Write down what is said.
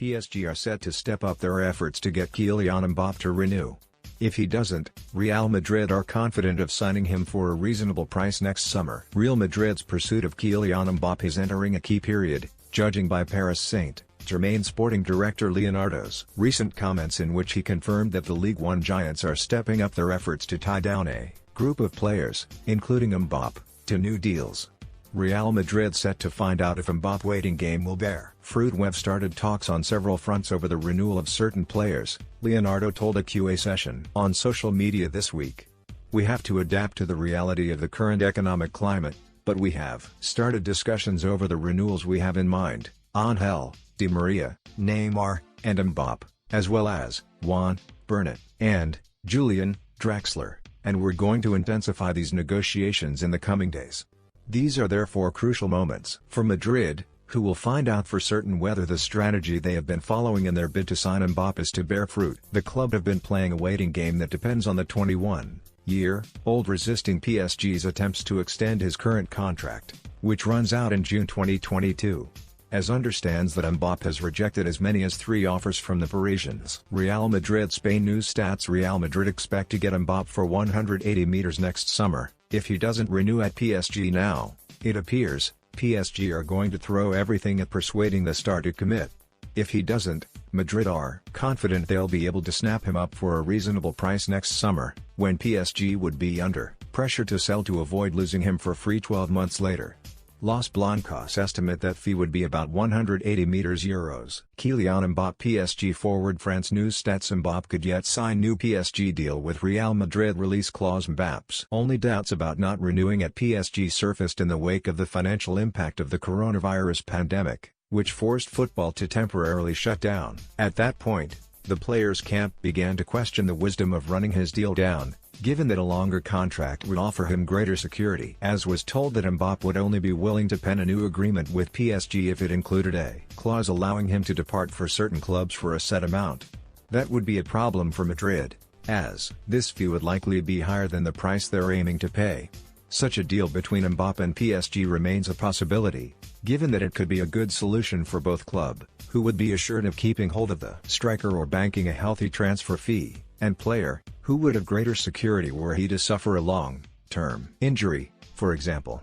PSG are set to step up their efforts to get Kylian Mbappé to renew. If he doesn't, Real Madrid are confident of signing him for a reasonable price next summer. Real Madrid's pursuit of Kylian Mbappé is entering a key period, judging by Paris Saint-Germain sporting director Leonardo's recent comments in which he confirmed that the Ligue giants are stepping up their efforts to tie down a group of players, including Mbappé, to new deals. Real Madrid set to find out if Mbappe's waiting game will bear fruit. We've started talks on several fronts over the renewal of certain players, Leonardo told a QA session on social media this week. We have to adapt to the reality of the current economic climate, but we have started discussions over the renewals we have in mind: Ángel, Di Maria, Neymar, and Mbappé, as well as Juan, Bernat, and Julian Draxler, and we're going to intensify these negotiations in the coming days. These are therefore crucial moments for Madrid, who will find out for certain whether the strategy they have been following in their bid to sign Mbappé is to bear fruit. The club have been playing a waiting game that depends on the 21-year-old resisting PSG's attempts to extend his current contract, which runs out in June 2022. As understands that Mbappé has rejected as many as 3 offers from the Parisians. Real Madrid Spain news stats: Real Madrid expect to get Mbappé for 180 meters next summer. If he doesn't renew at PSG now, it appears PSG are going to throw everything at persuading the star to commit. If he doesn't, Madrid are confident they'll be able to snap him up for a reasonable price next summer, when PSG would be under pressure to sell to avoid losing him for free 12 months later. Los Blancos estimate that fee would be about 180 euros. Kylian Mbappé PSG forward France news stats: Mbappé could yet sign new PSG deal with Real Madrid release clause. Mbappe's only doubts about not renewing at PSG surfaced in the wake of the financial impact of the coronavirus pandemic, which forced football to temporarily shut down. At that point, the players' camp began to question the wisdom of running his deal down, given that a longer contract would offer him greater security. As was told that Mbappé would only be willing to pen a new agreement with PSG if it included a clause allowing him to depart for certain clubs for a set amount. That would be a problem for Madrid, as this fee would likely be higher than the price they're aiming to pay. Such a deal between Mbappé and PSG remains a possibility, given that it could be a good solution for both clubs, who would be assured of keeping hold of the striker or banking a healthy transfer fee, and player, who would have greater security were he to suffer a long-term injury, for example.